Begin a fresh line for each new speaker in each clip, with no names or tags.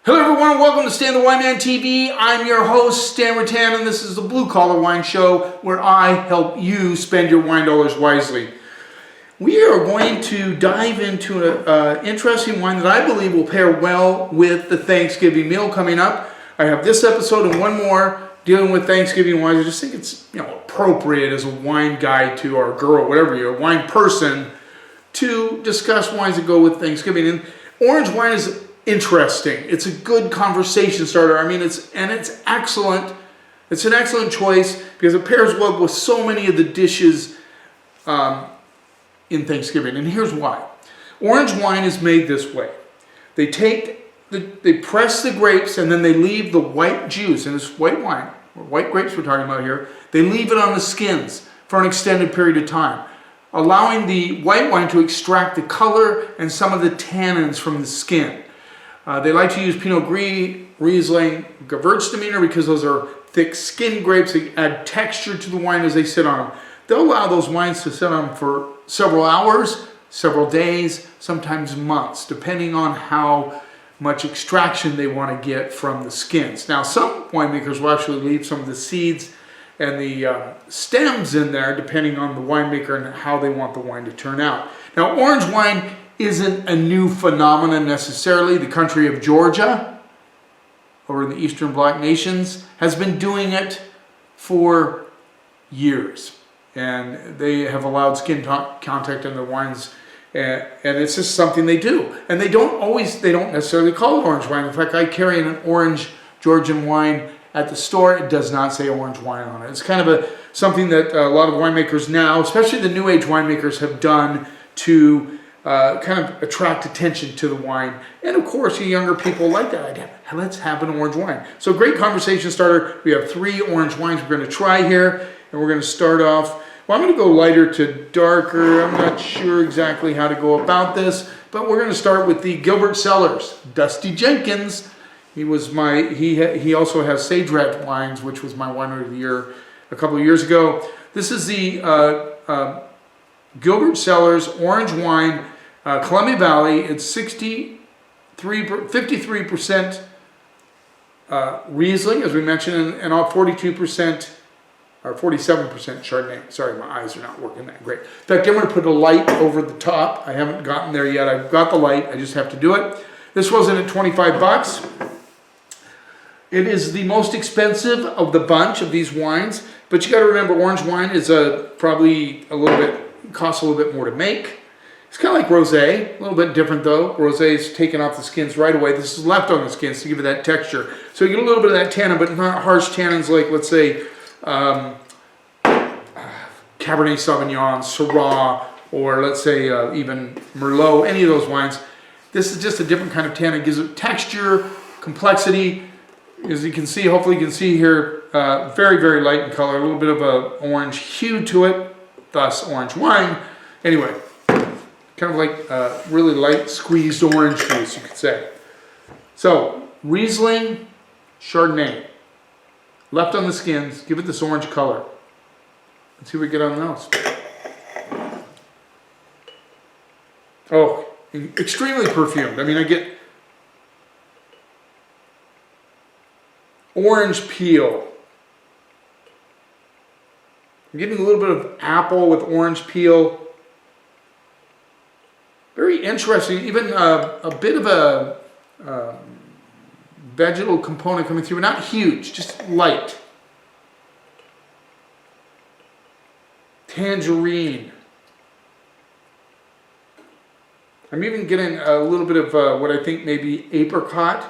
Hello everyone, welcome to Stan the Wine Man TV. I'm your host, Stan Rattan, and this is the Blue Collar Wine Show where I help you spend your wine dollars wisely. We are going to dive into an interesting wine that I believe will pair well with the Thanksgiving meal coming up. I have this episode and one more dealing with Thanksgiving wines. I just think it's appropriate as a wine guy to our girl, whatever you're, a wine person, to discuss wines that go with Thanksgiving. And orange wine is interesting. It's a good conversation starter. I mean, it's excellent. It's an excellent choice because it pairs well with so many of the dishes in Thanksgiving. And here's why. Orange wine is made this way. They press the grapes and then they leave the white juice, and it's white wine, or white grapes we're talking about here. They leave it on the skins for an extended period of time, allowing the white wine to extract the color and some of the tannins from the skin. They like to use Pinot Gris, Riesling, Gewürztraminer because those are thick skinned grapes. They add texture to the wine as they sit on them. They'll allow those wines to sit on them for several hours, several days, sometimes months, depending on how much extraction they want to get from the skins. Now, some winemakers will actually leave some of the seeds and the stems in there, depending on the winemaker and how they want the wine to turn out. Now, orange wine isn't a new phenomenon necessarily. The country of Georgia, over in the Eastern Black Nations, has been doing it for years. And they have allowed skin contact in their wines, and it's just something they do. And they don't necessarily call it orange wine. In fact, I carry an orange Georgian wine at the store. It does not say orange wine on it. It's kind of something that a lot of winemakers now, especially the new age winemakers, have done to kind of attract attention to the wine. And of course, you younger people like that idea. Let's have an orange wine. So great conversation starter. We have 3 orange wines we're going to try here. And we're going to start off, well, I'm going to go lighter to darker. I'm not sure exactly how to go about this, but we're going to start with the Gilbert Cellars. Dusty Jenkins, he also has Sage Rat Wines, which was my wine of the year a couple of years ago. This is the Gilbert Cellars orange wine, Columbia Valley. It's 53% Riesling, as we mentioned, and all 42% or 47% Chardonnay. Sorry, my eyes are not working that great. In fact, I'm going to put a light over the top. I haven't gotten there yet. I've got the light. I just have to do it. This wasn't at 25 bucks. It is the most expensive of the bunch of these wines, but you got to remember, orange wine is probably costs a little bit more to make. It's kind of like rosé, a little bit different though. Rosé is taken off the skins right away. This is left on the skins to give it that texture. So you get a little bit of that tannin, but not harsh tannins like, let's say, Cabernet Sauvignon, Syrah, or let's say even Merlot, any of those wines. This is just a different kind of tannin. It gives it texture, complexity. As you can see, hopefully you can see here, very, very light in color, a little bit of an orange hue to it, thus orange wine. Anyway, kind of like really light squeezed orange juice, you could say. So, Riesling, Chardonnay. Left on the skins, give it this orange color. Let's see what we get on those. Oh, extremely perfumed. I mean, I get orange peel. I'm getting a little bit of apple with orange peel. Very interesting. Even a bit of a vegetal component coming through, not huge, just light. Tangerine. I'm even getting a little bit of what I think may be apricot.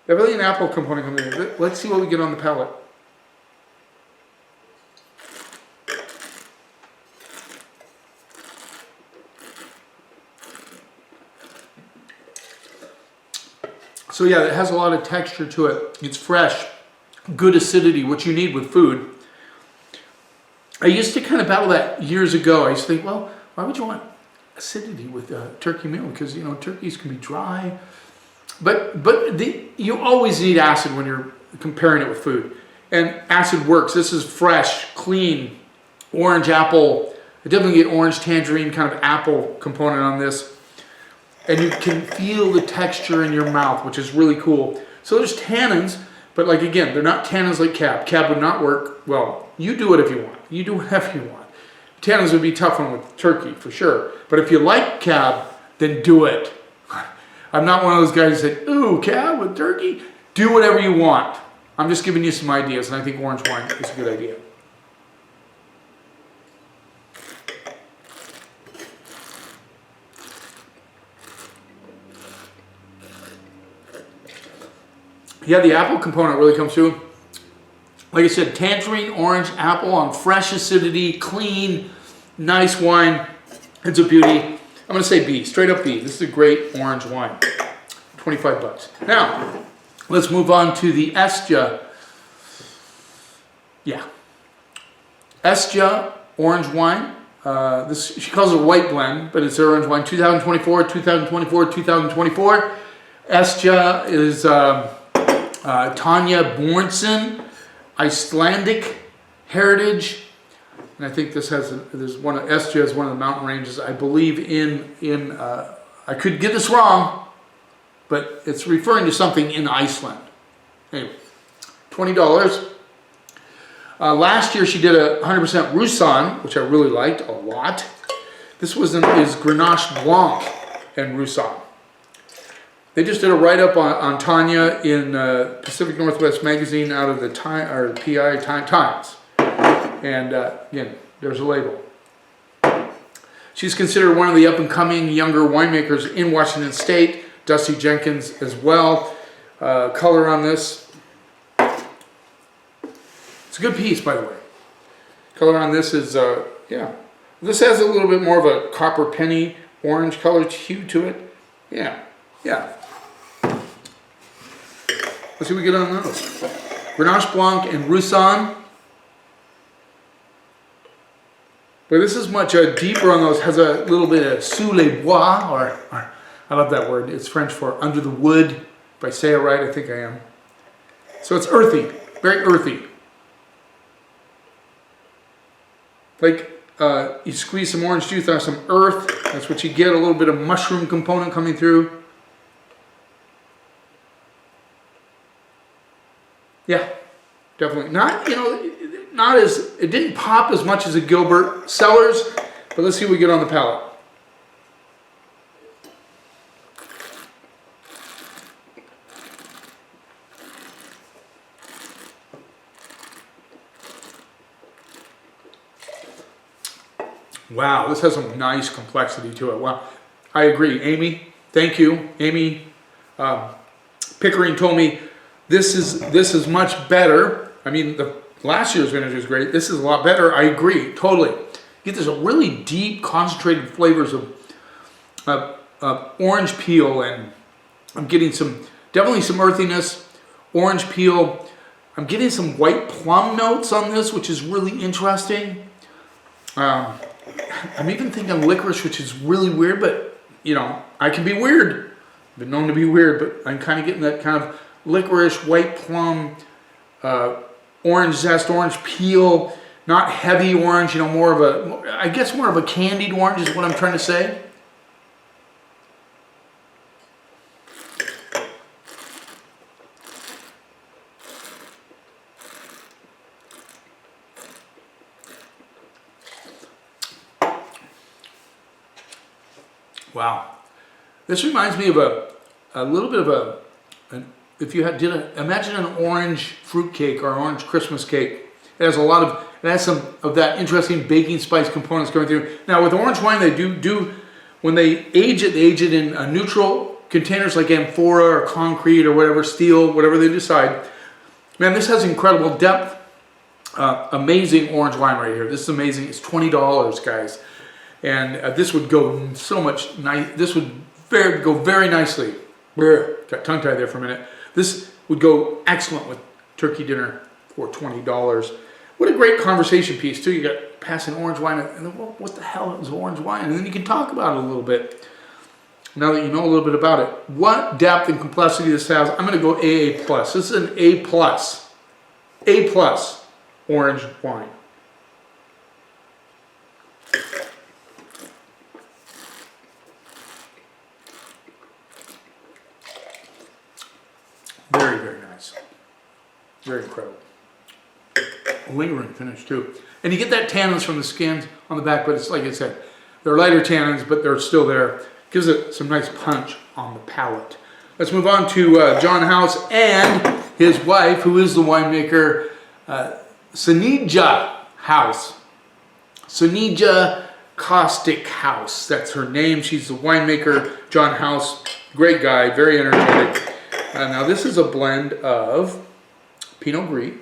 Definitely an apple component coming in. Let's see what we get on the palate. So yeah, it has a lot of texture to it. It's fresh, good acidity, what you need with food. I used to kind of battle that years ago. I used to think, well, why would you want acidity with a turkey meal? Because, turkeys can be dry. But you always need acid when you're comparing it with food. And acid works. This is fresh, clean, orange apple. I definitely get orange tangerine kind of apple component on this. and you can feel the texture in your mouth, which is really cool. So there's tannins, but like again, they're not tannins like Cab. Cab would not work. Well, you do it if you want. You do whatever you want. Tannins would be a tough one with turkey for sure. But if you like Cab, then do it. I'm not one of those guys that say, ooh, Cab with turkey. Do whatever you want. I'm just giving you some ideas, and I think orange wine is a good idea. Yeah, the apple component really comes through. Like I said, tangerine, orange, apple on fresh acidity, clean, nice wine. It's a beauty. I'm going to say B, straight up B. This is a great orange wine. 25 bucks. Now, let's move on to the Estia. Yeah. Estia orange wine. This she calls it a white blend, but it's orange wine. 2024, 2024, 2024. Estia is Tanya Bornson, Icelandic heritage. And I think this has Estia is one of the mountain ranges, I believe in I could get this wrong, but it's referring to something in Iceland. Anyway, $20. Last year she did a 100% Roussanne, which I really liked a lot. This is Grenache Blanc and Roussanne. They just did a write-up on Tanya in Pacific Northwest Magazine out of the PI Times. And again, there's a label. She's considered one of the up-and-coming younger winemakers in Washington State. Dusty Jenkins as well. Color on this. It's a good piece, by the way. Color on this is, yeah. This has a little bit more of a copper penny orange color hue to it. Yeah, yeah. Let's see what we get on those. Grenache Blanc and Roussanne. But this is much deeper on those. Has a little bit of sous les bois, or I love that word. It's French for under the wood. If I say it right, I think I am. So it's earthy, very earthy. Like you squeeze some orange juice on some earth. That's what you get. A little bit of mushroom component coming through. Yeah, definitely. Not, not as, it didn't pop as much as a Gilbert Cellars, but let's see what we get on the palate. Wow, this has some nice complexity to it. Wow, I agree. Amy, thank you. Amy Pickering told me this is much better. I mean, the last year's vintage was great. This is a lot better. I agree, totally. You get this really deep, concentrated flavors of orange peel, and I'm getting definitely some earthiness, orange peel. I'm getting some white plum notes on this, which is really interesting. I'm even thinking licorice, which is really weird, but I can be weird. I've been known to be weird, but I'm kind of getting that kind of licorice, white plum, orange zest, orange peel, not heavy orange, more of a candied orange is what I'm trying to say. Wow. This reminds me of a little bit of if you imagine an orange fruit cake or an orange Christmas cake. It has some of that interesting baking spice components going through. Now with orange wine, they do when they age it in neutral containers like amphora or concrete or whatever, steel, whatever they decide. Man, this has incredible depth. Amazing orange wine right here. This is amazing. It's $20, guys. And this would go so much nice. This would go very nicely. Got tongue tied there for a minute. This would go excellent with turkey dinner for $20. What a great conversation piece too. You got passing orange wine, and what the hell is orange wine? And then you can talk about it a little bit. Now that you know a little bit about it, what depth and complexity this has, I'm going to go AA+. This is an A+. A+ orange wine. very nice. Very incredible. Lingering finish too. And you get that tannins from the skins on the back, but it's like I said, they're lighter tannins, but they're still there. Gives it some nice punch on the palate. Let's move on to John House and his wife, who is the winemaker, Sonija House. Sonija Caustic House. That's her name. She's the winemaker. John House, great guy, very energetic. Now this is a blend of Pinot Gris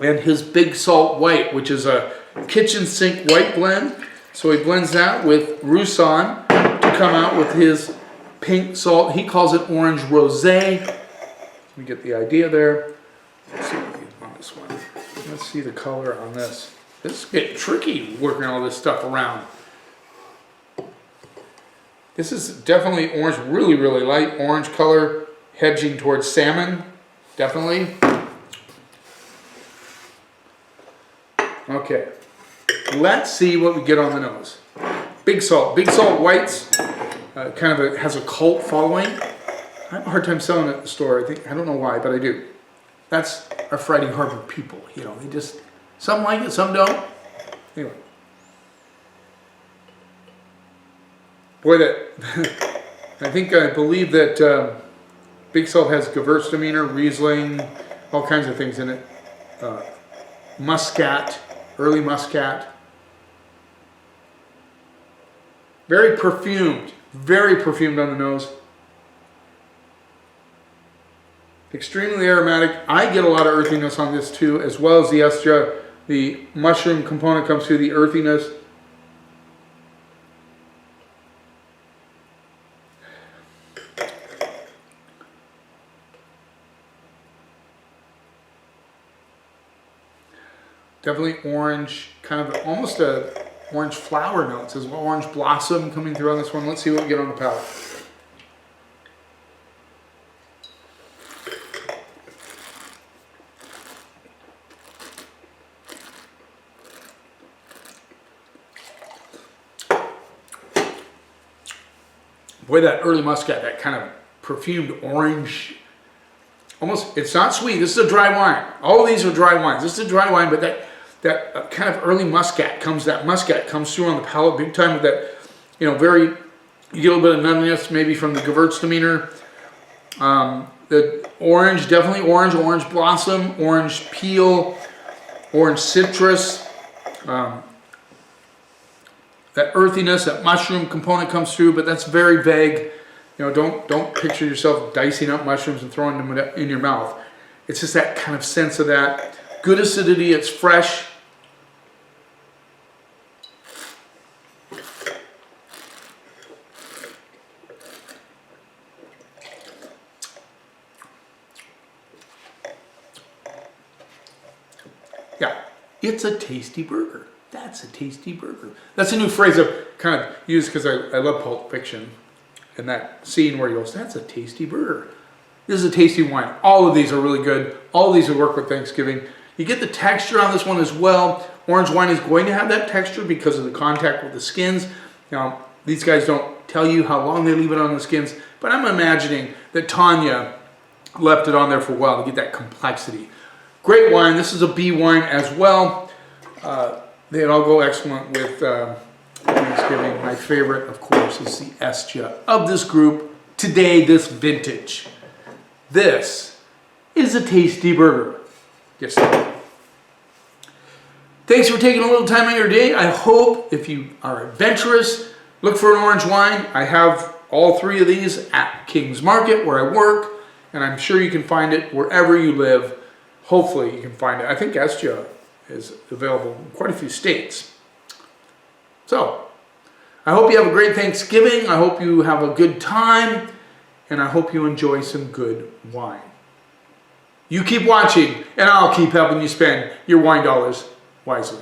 and his Big Salt White, which is a kitchen sink white blend. So he blends that with Roussanne to come out with his pink salt. He calls it orange rosé. Let me get the idea there. Let's see what we get on this one. Let's see the color on this. This is getting tricky working all this stuff around. This is definitely orange, really, really light orange color, hedging towards salmon, definitely. Okay, let's see what we get on the nose. Big Salt whites, kind of has a cult following. I have a hard time selling it at the store. I don't know why, but I do. That's our Friday Harbor people. You know, they just, some like it, some don't. Anyway. Boy, that, I believe that Big Salt has Gewürztraminer, Riesling, all kinds of things in it. Muscat, early Muscat. Very perfumed on the nose. Extremely aromatic. I get a lot of earthiness on this too, as well as the Estia. The mushroom component comes through the earthiness. Definitely orange, kind of almost a orange flower notes as well. Orange blossom coming through on this one. Let's see what we get on the palate. Boy, that early Muscat, that kind of perfumed orange, almost, it's not sweet. This is a dry wine. All of these are dry wines. This is a dry wine, but that kind of early Muscat comes through on the palate big time with that, you know, you get a little bit of nuttiness maybe from the Gewürztraminer. The orange, definitely orange blossom, orange peel, orange citrus. That earthiness, that mushroom component comes through, but that's very vague. You know, don't picture yourself dicing up mushrooms and throwing them in your mouth. It's just that kind of sense of that. Good acidity, it's fresh. Yeah, it's a tasty burger. That's a tasty burger. That's a new phrase I've kind of used because I love Pulp Fiction. And that scene where he goes, that's a tasty burger. This is a tasty wine. All of these are really good. All of these would work with Thanksgiving. You get the texture on this one as well. Orange wine is going to have that texture because of the contact with the skins. Now, these guys don't tell you how long they leave it on the skins, but I'm imagining that Tanya left it on there for a while to get that complexity. Great wine. This is a B wine as well. They all go excellent with Thanksgiving. My favorite, of course, is the Estia of this group. Today, this vintage. This is a tasty burger. Yes, sir. Thanks for taking a little time out of your day. I hope if you are adventurous, look for an orange wine. I have all three of these at King's Market where I work, and I'm sure you can find it wherever you live. Hopefully you can find it. I think Estia is available in quite a few states. So, I hope you have a great Thanksgiving. I hope you have a good time. And I hope you enjoy some good wine. You keep watching, and I'll keep helping you spend your wine dollars wisely.